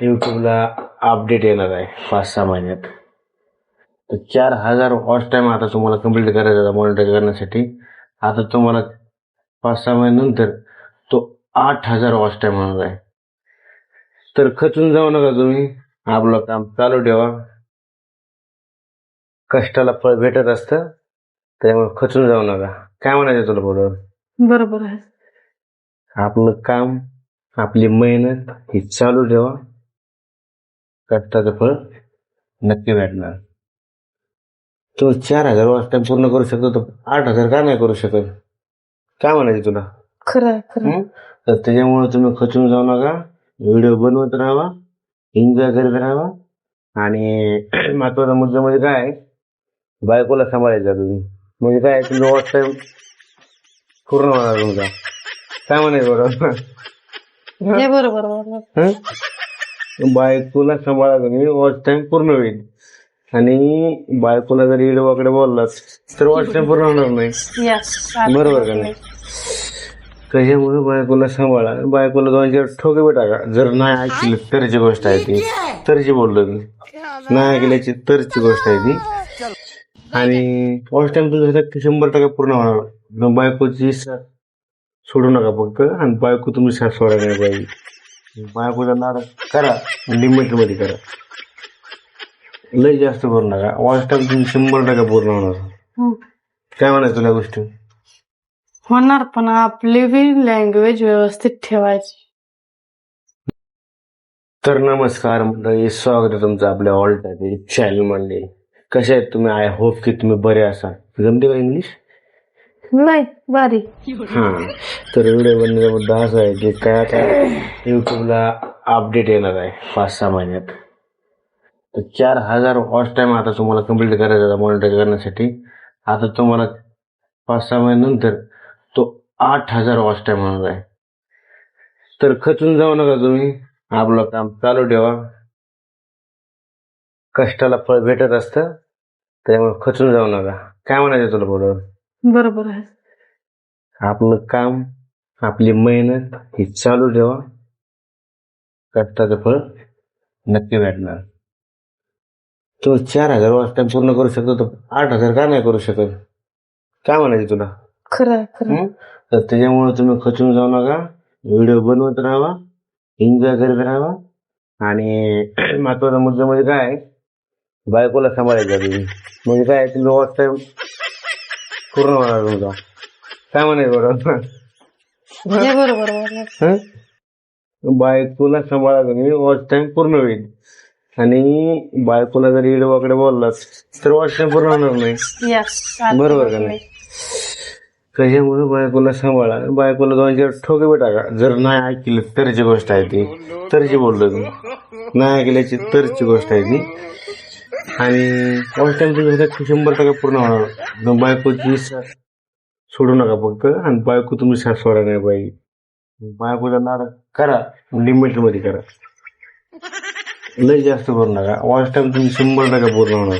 यूट्यूबला update येणार आहे 5-6 महिन्यात. तर 4,000 वॉच टाइम आता तुम्हाला कम्प्लीट करायचा मॉनिटर करण्यासाठी. आता तुम्हाला 5-6 महिन्यानंतर तो 8,000 वॉच टाइम होणार आहे. तर खचून जाऊ नका तुम्ही, आपलं काम चालू ठेवा. कष्टाला फळ भेटत असतं, त्यामुळे खचून जाऊ नका. काय म्हणायचं तुला बरोबर? बरोबर आहे. आपलं काम, आपली मेहनत ही चालू ठेवा. कष्टाचं फळ नक्की भेटणार. तो 4,000 वॉच टाइम पूर्ण करू शकतो, तर 8,000 का नाही करू शकत? काय म्हणायचं तुला? खरं आहे, खरं आहे. तर त्याच्यामुळे तुम्ही खचून जाऊ नका. व्हिडिओ बनवत राहा, एन्जॉय करत राहा. आणि महत्वाचा मुद्दा म्हणजे काय आहे, बायकोला सांभाळायचा तुम्ही. म्हणजे काय, तुमचा वॉच टाइम पूर्ण होणार तुमचा. काय म्हणायचं बरोबर? हे बरोबर बरोबर. बायकोला सांभाळा तुम्ही, वॉच टाइम पूर्ण होईल. आणि बायकोला जर इडवाकडे बोललात तर वॉच टाइम पूर्ण होणार नाही. Yes, बरोबर का नाही? त्याच्यामुळे बायकोला सांभाळा. बायकोला 2-4 ठोके बी टाका. जर नाही ऐकली तरची गोष्ट आहे ती. तरची बोललो मी, नाही ऐकल्याची तरची गोष्ट आहे ती. आणि वॉच टाइम तुमच्यासाठी 100% पूर्ण होणार. मग बायकोची साथ सोडू नका फक्त. आणि बायको तुमची साथ सोडायला नाही पाहिजे. बायकोचा नाद करा, लिमिट मध्ये करा. लय जास्त करू नका. वॉच टाइम तुम्ही 100% पूर्ण होणार. काय म्हणायचं तुला गोष्टी? होणार, पण आपली लँग्वेज व्यवस्थित ठेवायची. तर नमस्कार मंडळी, स्वागत आहे तुमचं आपल्या ऑल टाइम चॅनल मध्ये. कसे आहेत तुम्ही? आय होप की तुम्ही बरे असाल. जमते का इंग्लिश? नाही बारी. हा, तर व्हिडिओ बनवण्याचा मुद्दा असा आहे की काय, आता यूट्यूबला अपडेट येणार आहे 5-6 महिन्यात. तर 4,000 वॉच टाइम आता तुम्हाला कम्प्लीट करायचा मॉनिटर करण्यासाठी. आता तुम्हाला 5-6 महिन्यानंतर तो 8,000 वॉच टाइम होणार आहे. तर खचून जाऊ नका तुम्ही, आपलं काम चालू ठेवा. कष्टाला फळ भेटत असतं, त्यामुळे खचून जाऊ नका. काय म्हणायचं तुला बरोबर? बरोबर आहे. आपलं काम, आपली मेहनत ही चालू ठेवा. कष्टाचं फळ नक्की भेटणार. तो 4,000 वॉच टाइम पूर्ण करू शकतो, तर 8,000 का नाही करू शकत? काय म्हणायचं तुला? खरं आहे, खरं आहे. तर त्याच्यामुळे तुम्ही खचून जाऊ नका. व्हिडिओ बनवत राहा, एन्जॉय करत राहा. आणि महत्वाचा मुद्दा म्हणजे काय आहे, बायकोला सांभाळायचा तुम्ही. म्हणजे काय, तुमचा वॉच टाइम पूर्ण होणार तुमचा. काय म्हणायचं बरोबर? हे बरोबर बरोबर. बायकोला सांभाळा तुम्ही, वॉच टाइम पूर्ण होईल. आणि बायकोला जर इडवाकडे बोललात तर वॉच टाइम पूर्ण होणार नाही. Yes, बरोबर का नाही? त्याच्यामुळे बायकोला सांभाळा. बायकोला 2-4 ठोके बी टाका. जर नाही ऐकली तरची गोष्ट आहे ती. तरची बोललो मी, नाही ऐकल्याची तरची गोष्ट आहे ती. आणि वॉच टाइम तुमच्यासाठी 100% पूर्ण होणार. मग बायकोची साथ सोडू नका फक्त. आणि बायको तुमची साथ सोडायला नाही पाहिजे. बायकोचा नाद करा, लिमिट मध्ये करा. लय जास्त करू नका. वॉच टाइम तुम्ही 100% पूर्ण होणार.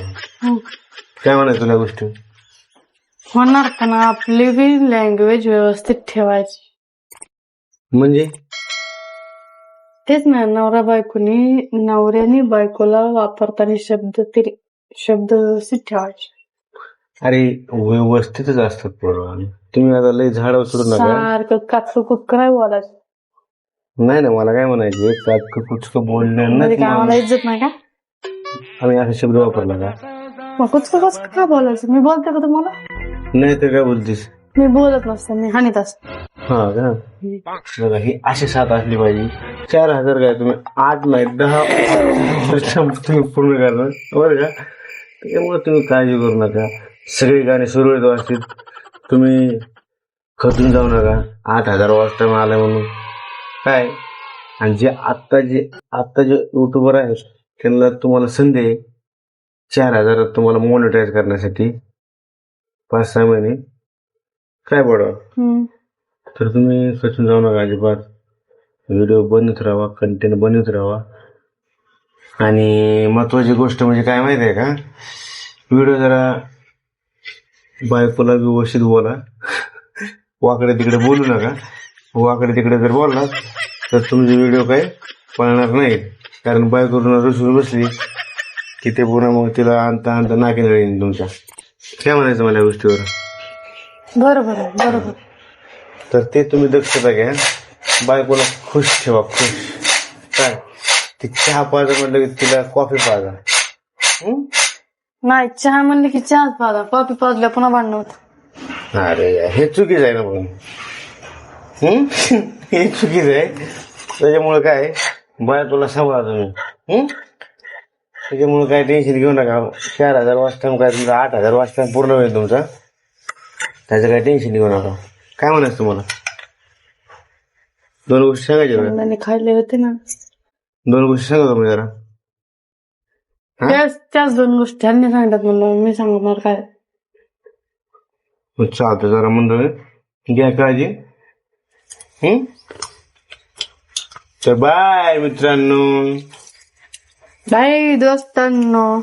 काय म्हणायचं तुला गोष्टी? होणार, पण आपली लँग्वेज व्यवस्थित ठेवायची. म्हणजे तेच ना, नवऱ्याने बायकोला वापरताना शब्द व्यवस्थित ठेवायचे. अरे व्यवस्थितच असतात बरोबर. तुम्ही आता लय झाड उचलू नका. सारखं काचकं कुचकं नाही बोलायचं. नाही ना, मला काय म्हणायचे, काचकं कुचकं बोलणं म्हणजे काय आम्हाला इज्जत नाही का? आम्ही असा शब्द वापरला का? मग कुचकं कुचकं का बोलायचं? मी बोलते का तुम्हाला? नाही तर काय बोलतीस? मी बोलत नसते, मी हानीत असते. हा का? बघा, ही अशी साथ असली पाहिजे. 4,000 काय, तुम्ही 8 नाही 10 तुम्ही पूर्ण करणार बरं का? त्यामुळे तुम्ही काळजी करू नका. सगळी गाणी सुरळीत असतील. तुम्ही खचून जाऊ नका. 8,000 वॉच टाइम आला म्हणून काय. आणि जे आत्ता जे युट्यूबर आहेत, त्यांना तुम्हाला संधी आहे 4,000 तुम्हाला मॉनिटाईज करण्यासाठी 5-6 महिने. काय बरं, तर तुम्ही खचून जाऊ नका अजिबात. व्हिडिओ बनवत राहा, कंटेंट बनवत राहा. आणि महत्वाची गोष्ट म्हणजे काय माहिती आहे का, व्हिडिओ जरा बायकोला व्यवस्थित बोला. वाकडे तिकडे बोलू नका. वाकडे तिकडे जर बोलला तर तुमचे व्हिडिओ काही पळणार नाही. कारण बायकोरून रुसून बसली की ते पुन्हा मग तिला आणता आणता नाकेला येईन तुमच्या. काय म्हणायचं मला या गोष्टीवर? बरोबर आहे, बरोबर. तर ते तुम्ही दक्षता घ्या. बायकोला खुश ठेवा, खुश. काय ती चहा पाजा म्हटलं की तिला कॉफी पाजा. नाही, चहा म्हणले की चहाच पाजा, कॉफी पाजल्या पुन्हा भांडण होत. अरे हे चुकीचं आहे ना म्हणून. हे चुकीचं आहे. त्याच्यामुळे काय बायकोला सांभाळा तुम्ही. त्याच्यामुळे काय टेन्शन घेऊ नका. 4,000 वाजता काय तुमचा 8,000 वाजता पूर्ण होईल तुमचा. त्याचं काय टेन्शन घेऊ नका. काय म्हणायचं तुम्हाला? 2 गोष्टी सांगायच्या का? त्यांनी खाल्ले होते ना, 2 गोष्टी सांगा तुम्ही जरा. त्याच 2 गोष्टी त्यांनी सांगतात म्हणून मी सांगणार काय. चालतं जरा मंडळी, घ्या काळजी. तर बाय मित्रांनो. बाय दोस्तांनो.